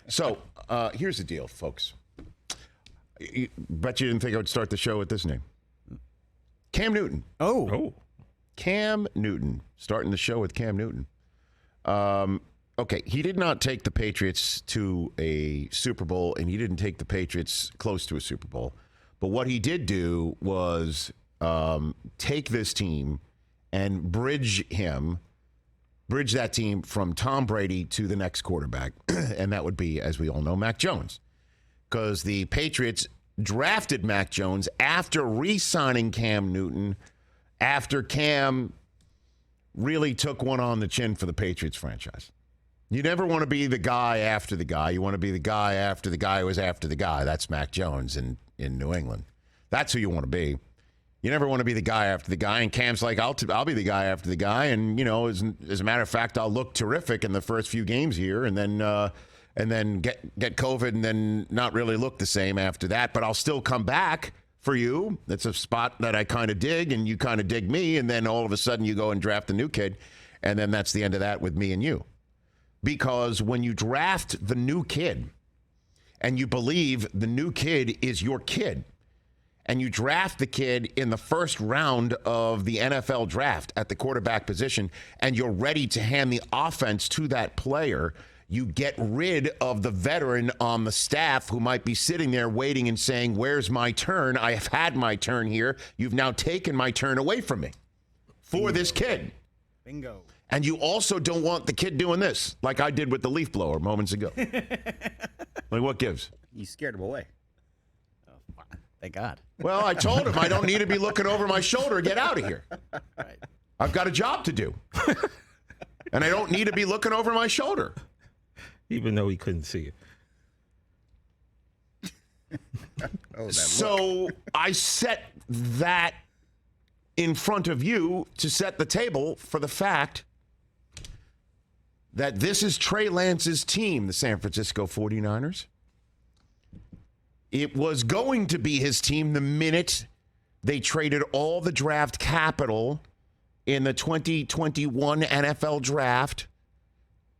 So here's the deal, folks. Bet you didn't think I would start the show with this name. Cam Newton. Oh. Cam Newton. Starting the show with Cam Newton. Okay, he did not take the Patriots to a Super Bowl, and he didn't take the Patriots close to a Super Bowl. But what he did do was take this team and bridge that team from Tom Brady to the next quarterback. And that would be, as we all know, Mac Jones. Because the Patriots drafted Mac Jones after re-signing Cam Newton, after Cam really took one on the chin for the Patriots franchise. You never want to be the guy after the guy. You want to be the guy after the guy who was after the guy. That's Mac Jones in New England. That's who you want to be. You never want to be the guy after the guy. And Cam's like, I'll be the guy after the guy. And, you know, as a matter of fact, I'll look terrific in the first few games here and then get COVID and then not really look the same after that. But I'll still come back for you. That's a spot that I kind of dig and you kind of dig me. And then all of a sudden you go and draft a new kid. And then that's the end of that with me and you. Because when you draft the new kid and you believe the new kid is your kid and you draft the kid in the first round of the NFL draft at the quarterback position and you're ready to hand the offense to that player, you get rid of the veteran on the staff who might be sitting there waiting and saying, where's my turn? I have had my turn here. You've now taken my turn away from me for this kid. Bingo. And you also don't want the kid doing this, like I did with the leaf blower moments ago. Like, what gives? You scared him away. Oh, thank God. Well, I told him I don't need to be looking over my shoulder. Get out of here. Right. I've got a job to do. And I don't need to be looking over my shoulder. Even though he couldn't see it. So I set that in front of you to set the table for the fact that this is Trey Lance's team, the San Francisco 49ers. It was going to be his team the minute they traded all the draft capital in the 2021 NFL draft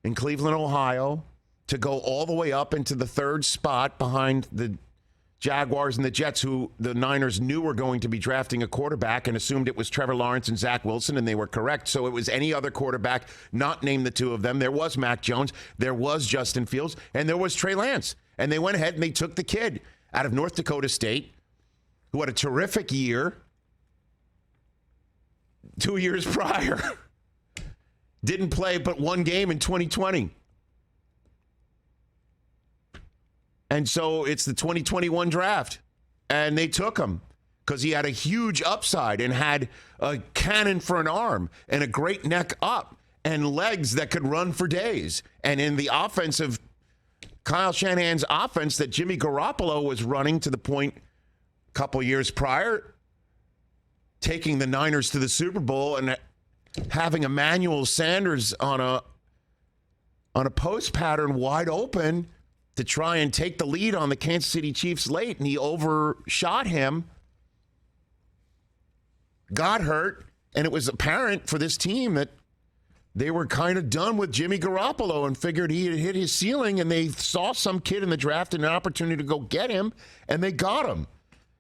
in Cleveland, Ohio, to go all the way up into the third spot behind the Jaguars and the Jets, who the Niners knew were going to be drafting a quarterback and assumed it was Trevor Lawrence and Zach Wilson, and they were correct. So it was any other quarterback, not named the two of them. There was Mac Jones, there was Justin Fields, and there was Trey Lance. And they went ahead and they took the kid out of North Dakota State, who had a terrific year 2 years prior. Didn't play but one game in 2020. And so it's the 2021 draft. And they took him because he had a huge upside and had a cannon for an arm and a great neck up and legs that could run for days. And in the offense of Kyle Shanahan's offense that Jimmy Garoppolo was running to the point a couple years prior, taking the Niners to the Super Bowl and having Emmanuel Sanders on a post pattern wide open to try and take the lead on the Kansas City Chiefs late, and he overshot him, got hurt, and it was apparent for this team that they were kind of done with Jimmy Garoppolo and figured he had hit his ceiling, and they saw some kid in the draft and an opportunity to go get him, and they got him.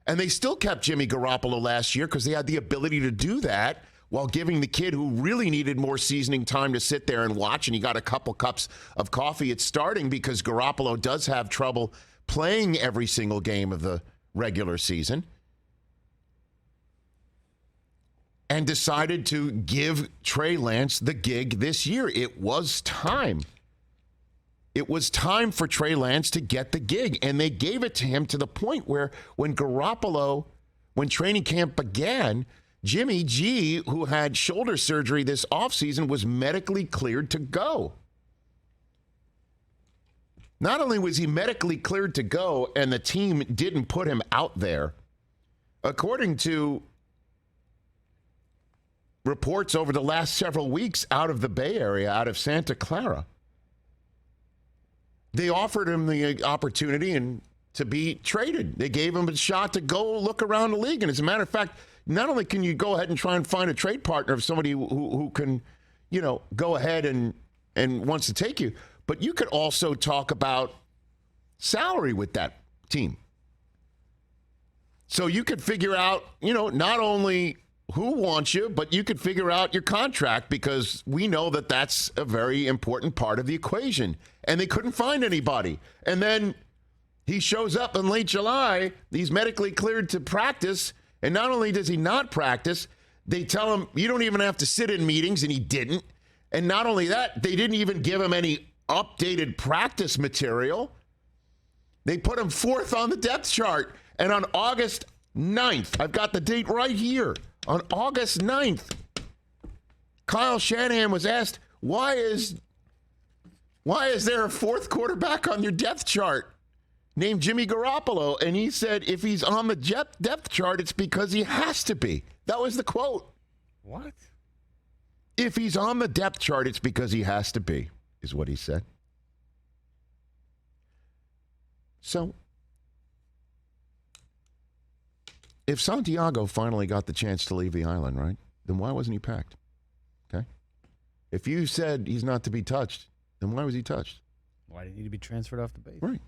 And they still kept Jimmy Garoppolo last year because they had the ability to do that while giving the kid who really needed more seasoning time to sit there and watch, and he got a couple cups of coffee at starting because Garoppolo does have trouble playing every single game of the regular season, and decided to give Trey Lance the gig this year. It was time. It was time for Trey Lance to get the gig, and they gave it to him to the point where when training camp began, Jimmy G, who had shoulder surgery this offseason, was medically cleared to go. Not only was he medically cleared to go and the team didn't put him out there, according to reports over the last several weeks out of the Bay Area, out of Santa Clara, they offered him the opportunity and to be traded. They gave him a shot to go look around the league. And as a matter of fact, not only can you go ahead and try and find a trade partner of somebody who can, go ahead and wants to take you, but you could also talk about salary with that team. So you could figure out, not only who wants you, but you could figure out your contract, because we know that that's a very important part of the equation. And they couldn't find anybody. And then he shows up in late July. He's medically cleared to practice. And not only does he not practice, they tell him you don't even have to sit in meetings, and he didn't. And not only that, they didn't even give him any updated practice material. They put him 4th on the depth chart. And on August 9th, I've got the date right here. On August 9th, Kyle Shanahan was asked, why is there a 4th quarterback on your depth chart named Jimmy Garoppolo? And he said, if he's on the depth chart, it's because he has to be. That was the quote. What? If he's on the depth chart, it's because he has to be, is what he said. So, if Santiago finally got the chance to leave the island, right, then why wasn't he packed? Okay? If you said he's not to be touched, then why was he touched? Why did he need to be transferred off the base? Right.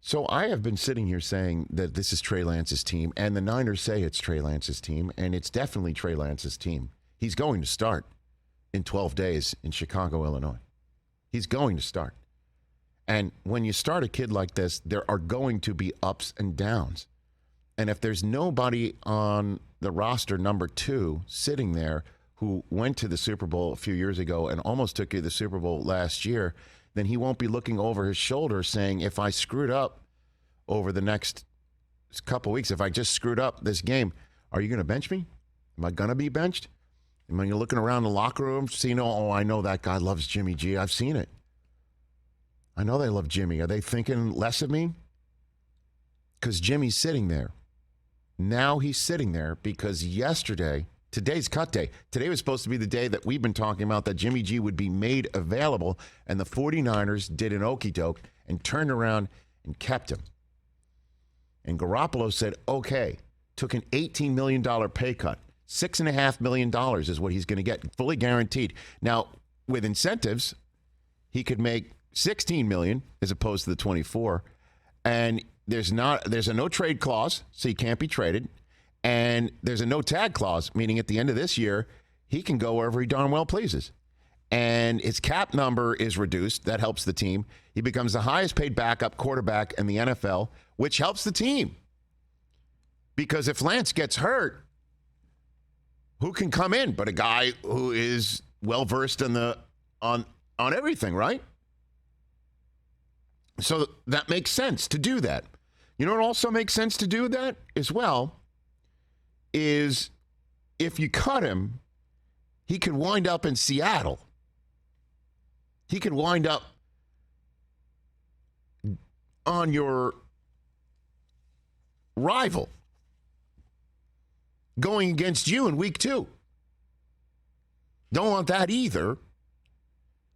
So I have been sitting here saying that this is Trey Lance's team, and the Niners say it's Trey Lance's team, and it's definitely Trey Lance's team. He's going to start in 12 days in Chicago, Illinois. He's going to start. And when you start a kid like this, there are going to be ups and downs. And if there's nobody on the roster, number 2, sitting there who went to the Super Bowl a few years ago and almost took you to the Super Bowl last year, then he won't be looking over his shoulder saying, if I screwed up over the next couple weeks, if I just screwed up this game, are you going to bench me? Am I going to be benched? And when you're looking around the locker room, seeing, I know that guy loves Jimmy G. I've seen it. I know they love Jimmy. Are they thinking less of me? Because Jimmy's sitting there. Now he's sitting there because today's cut day. Today was supposed to be the day that we've been talking about, that Jimmy G would be made available, and the 49ers did an okie doke and turned around and kept him. And Garoppolo said, okay, took an $18 million pay cut. $6.5 million is what he's going to get, fully guaranteed. Now, with incentives, he could make $16 million as opposed to the 24, and there's a no trade clause, so he can't be traded, and there's a no tag clause, meaning at the end of this year he can go wherever he darn well pleases, and his cap number is reduced. That helps the team. He becomes the highest paid backup quarterback in the NFL, which helps the team, because if Lance gets hurt, who can come in but a guy who is well versed on everything, right? So that makes sense to do that. You know what also makes sense to do that as well is if you cut him, he could wind up in Seattle. He could wind up on your rival going against you in week 2. Don't want that either.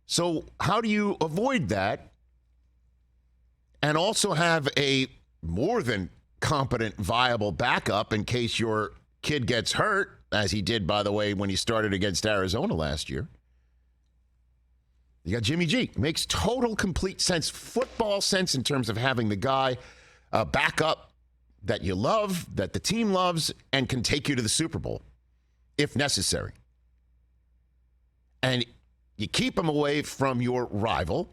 So how do you avoid that and also have a more than competent, viable backup in case your kid gets hurt, as he did, by the way, when he started against Arizona last year? You got Jimmy G. Makes total, complete sense, football sense in terms of having the guy backup that you love, that the team loves, and can take you to the Super Bowl if necessary. And you keep him away from your rival.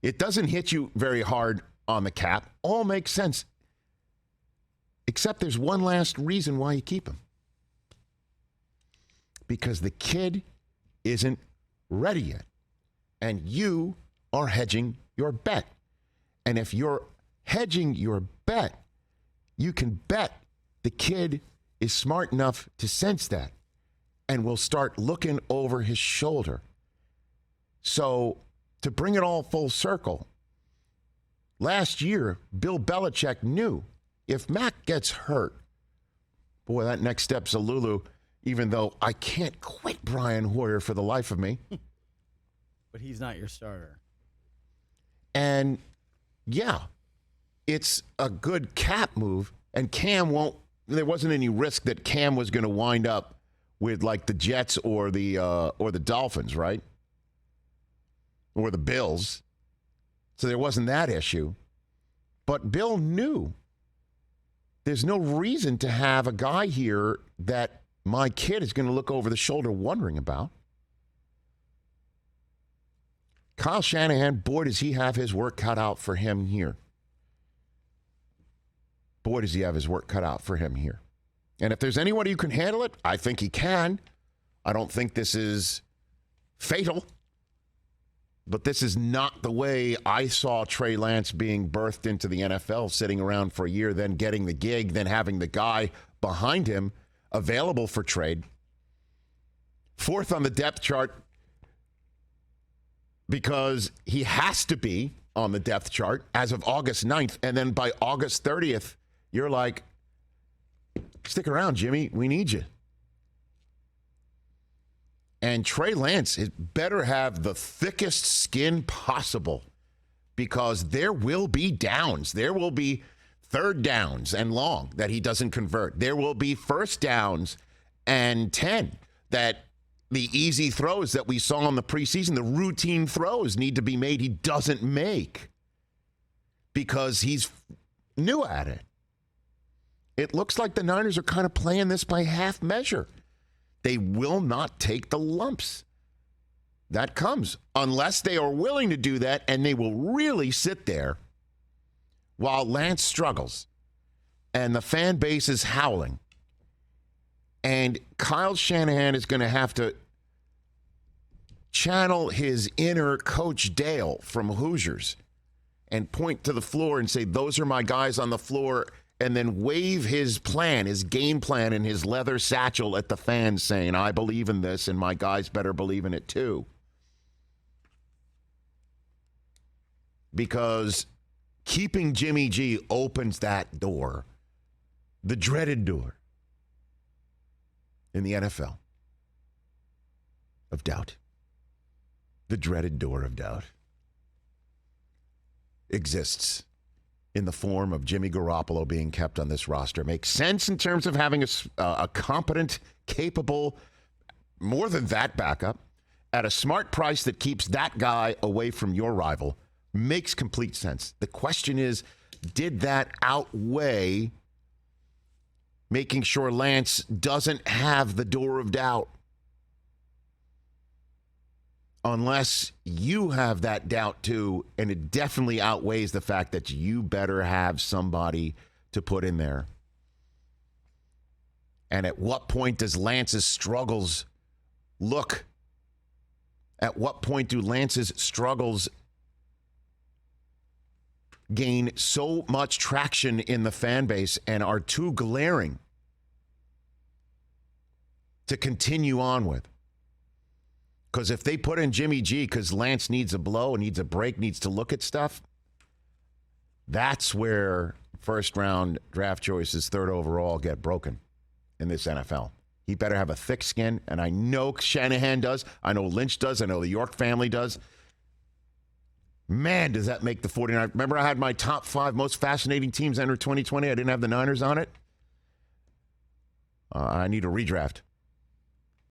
It doesn't hit you very hard on the cap. All makes sense. Except there's one last reason why you keep him. Because the kid isn't ready yet. And you are hedging your bet. And if you're hedging your bet, you can bet the kid is smart enough to sense that and will start looking over his shoulder. So, to bring it all full circle, last year, Bill Belichick knew if Mac gets hurt, boy, that next step's a Lulu, even though I can't quit Brian Hoyer for the life of me. But he's not your starter. And, yeah, it's a good cap move, and there wasn't any risk that Cam was going to wind up with like the Jets or the Dolphins, right? Or the Bills. So there wasn't that issue. But Bill knew there's no reason to have a guy here that my kid is going to look over the shoulder wondering about. Kyle Shanahan, boy, does he have his work cut out for him here. Boy, does he have his work cut out for him here. And if there's anybody who can handle it, I think he can. I don't think this is fatal. But this is not the way I saw Trey Lance being birthed into the NFL, sitting around for a year, then getting the gig, then having the guy behind him available for trade. Fourth on the depth chart because he has to be on the depth chart as of August 9th. And then by August 30th, you're like, stick around, Jimmy. We need you. And Trey Lance better have the thickest skin possible because there will be downs. There will be third downs and long that he doesn't convert. There will be first downs and 10 that the easy throws that we saw in the preseason, the routine throws need to be made he doesn't make because he's new at it. It looks like the Niners are kind of playing this by half measure. They will not take the lumps. That comes unless they are willing to do that, and they will really sit there while Lance struggles and the fan base is howling. And Kyle Shanahan is going to have to channel his inner Coach Dale from Hoosiers and point to the floor and say, those are my guys on the floor, and then wave his plan, his game plan, and his leather satchel at the fans saying, I believe in this, and my guys better believe in it too. Because keeping Jimmy G opens that door, the dreaded door in the NFL of doubt. The dreaded door of doubt exists in the form of Jimmy Garoppolo being kept on this roster. Makes sense in terms of having a competent, capable, more than that backup at a smart price that keeps that guy away from your rival. Makes complete sense. The question is, did that outweigh making sure Lance doesn't have the door of doubt? Unless you have that doubt too, and it definitely outweighs the fact that you better have somebody to put in there. And at what point does Lance's struggles look? At what point do Lance's struggles gain so much traction in the fan base and are too glaring to continue on with? Because if they put in Jimmy G because Lance needs a blow, needs a break, needs to look at stuff, that's where first-round draft choices, third overall, get broken in this NFL. He better have a thick skin, and I know Shanahan does. I know Lynch does. I know the York family does. Man, does that make the 49ers. Remember I had my top 5 most fascinating teams enter 2020? I didn't have the Niners on it. I need a redraft.